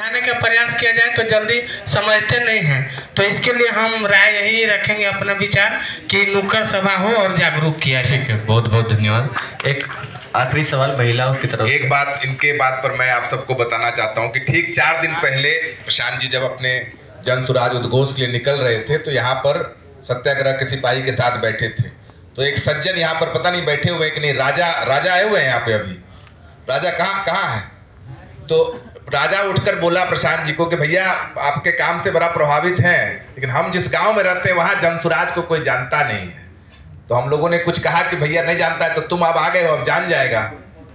समझाने का प्रयास किया जाए तो जल्दी समझते नहीं हैं। तो इसके लिए हम राय यही रखेंगे अपना विचार कि नुक्कड़ सभा हो और जागरूक किया जाए। ठीक है, बहुत बहुत धन्यवाद। एक आखिरी सवाल महिलाओं की तरफ। एक बात इनके बात पर मैं आप सबको बताना चाहता हूं कि ठीक 4 दिन पहले प्रशांत जी जब अपने जन सुराज उद्घोष के लिए निकल रहे थे तो यहाँ पर सत्याग्रह के सिपाही के साथ बैठे थे। तो एक सज्जन यहाँ पर पता नहीं बैठे हुए हैं कि नहीं, राजा आए हुए हैं यहाँ पे। अभी राजा कहाँ है? तो राजा उठकर बोला प्रशांत जी को कि भैया आपके काम से बड़ा प्रभावित हैं, लेकिन हम जिस गांव में रहते हैं वहाँ जनसुराज को कोई जानता नहीं है। तो हम लोगों ने कुछ कहा कि भैया नहीं जानता है तो तुम अब आ गए हो, अब जान जाएगा।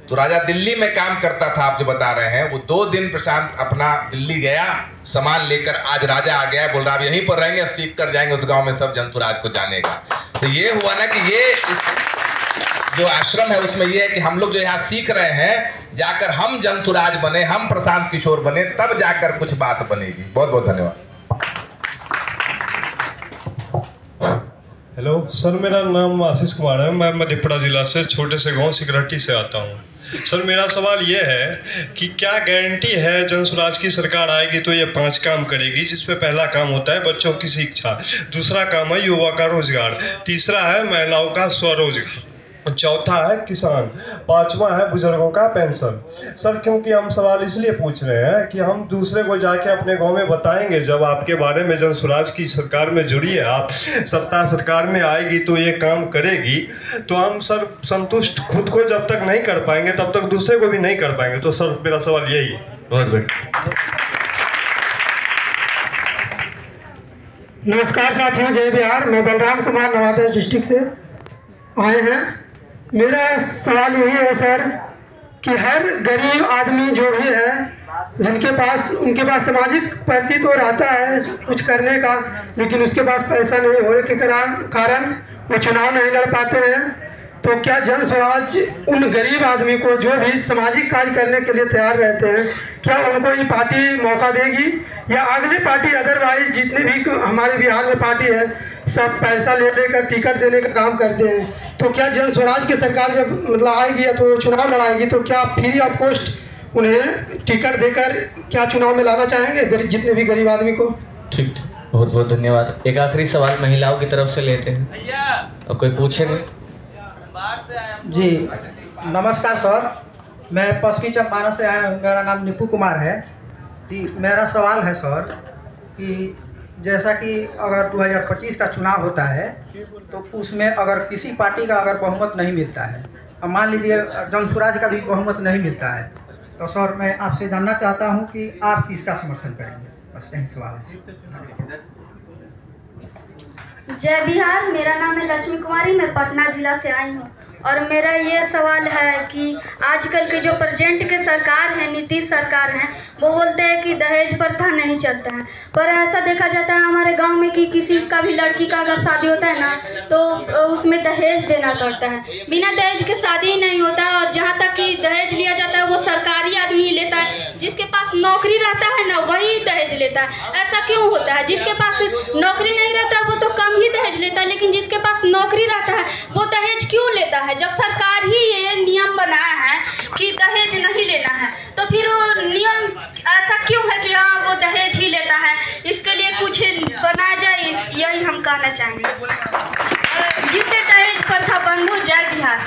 तो राजा दिल्ली में काम करता था, आप जो बता रहे हैं, वो 2 दिन प्रशांत अपना दिल्ली गया सामान लेकर। आज राजा आ गया, बोल रहा अब यहीं पर रहेंगे, सीख कर जाएंगे उस गाँव में, सब जनसुराज को जानेगा। तो ये हुआ ना कि ये जो आश्रम है उसमें ये है कि हम लोग जो यहाँ सीख रहे हैं, जाकर हम जनसुराज बने, हम प्रशांत किशोर बने, तब जाकर कुछ बात बनेगी। बहुत बहुत धन्यवाद। हेलो सर, मेरा नाम आशीष कुमार है। मैं मधेपुरा जिला से छोटे से गांव सिकरहट्टी से आता हूं। सर मेरा सवाल ये है कि क्या गारंटी है जनसुराज की सरकार आएगी तो ये 5 काम करेगी, जिसमें पहला काम होता है बच्चों की शिक्षा, दूसरा काम है युवा का रोजगार, तीसरा है महिलाओं का स्वरोजगार, चौथा है किसान, 5वां है बुजुर्गों का पेंशन। सर क्योंकि हम सवाल इसलिए पूछ रहे हैं कि हम दूसरे को जाके अपने गांव में बताएंगे, जब आपके बारे में जनसुराज की सरकार में जुड़िए, आप सत्ता सरकार में आएगी तो ये काम करेगी, तो हम सर संतुष्ट खुद को जब तक नहीं कर पाएंगे तब तक दूसरे को भी नहीं कर पाएंगे। तो सर मेरा सवाल यही है। बहुत बढ़िया। नमस्कार साथियों, जय बिहार। मैं बलराम कुमार नवादा डिस्ट्रिक्ट से आए हैं। मेरा सवाल यही है सर कि हर गरीब आदमी जो भी है, उनके पास सामाजिक प्रति तो रहता है कुछ करने का, लेकिन उसके पास पैसा नहीं होने के कारण वो चुनाव नहीं लड़ पाते हैं। तो क्या जनसुराज उन गरीब आदमी को जो भी सामाजिक कार्य करने के लिए तैयार रहते हैं, क्या उनको ये पार्टी मौका देगी, या अगली पार्टी अदरवाइज जितने भी हमारे बिहार में पार्टी है सब पैसा ले लेकर टिकट देने का काम करते हैं? तो क्या जनसुराज की सरकार जब मतलब आएगी या तो चुनाव लड़ाएगी तो क्या फ्री ऑफ कॉस्ट उन्हें टिकट देकर क्या चुनाव में लाना चाहेंगे जितने भी गरीब आदमी को? ठीक, बहुत बहुत धन्यवाद। एक आखिरी सवाल महिलाओं की तरफ से लेते हैं, और कोई पूछेंगे? जी नमस्कार सर, मैं पश्चिमी चंपारण से आया हूँ। मेरा नाम निपू कुमार है। मेरा सवाल है सर कि जैसा कि अगर 2025 का चुनाव होता है तो उसमें अगर किसी पार्टी का अगर बहुमत नहीं मिलता है, अब मान लीजिए जनसुराज का भी बहुमत नहीं मिलता है, तो सर मैं आपसे जानना चाहता हूं कि आप किसका समर्थन करेंगे? बस यही सवाल है। जय बिहार। मेरा नाम है लक्ष्मी कुमारी, मैं पटना जिला से आई हूँ। और मेरा ये सवाल है कि आजकल के जो प्रेजेंट के सरकार है, नीतीश सरकार है, वो बोलते हैं कि दहेज प्रथा नहीं चलता है, पर ऐसा देखा जाता है हमारे गांव में कि किसी का भी लड़की का अगर शादी होता है ना तो उसमें दहेज देना पड़ता है। बिना दहेज के शादी ही नहीं होता है। और जहाँ तक कि दहेज लिया जाता है वो सरकारी आदमी लेता है, जिसके पास नौकरी रहता है ना वही दहेज लेता है। ऐसा क्यों होता है? जिसके पास नौकरी नहीं रहता है वो तो कम ही दहेज लेता है, लेकिन जिसके पास नौकरी रहता है वो दहेज क्यों लेता है? जब सरकार ही ये नियम बनाया है कि दहेज नहीं लेना है, तो फिर वो नियम ऐसा क्यों है कि हाँ वो दहेज ही लेता है? इसके लिए कुछ बनाया जाए, यही हम कहना चाहेंगे, जिससे दहेज प्रथा बंद हो। जय बिहार।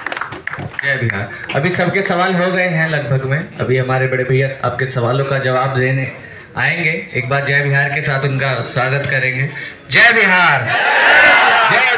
जय बिहार। अभी सबके सवाल हो गए हैं लगभग में। अभी हमारे बड़े भैया आपके सवालों का जवाब देने आएंगे। एक बार जय बिहार के साथ उनका स्वागत करेंगे। जय बिहार। जय बिहार।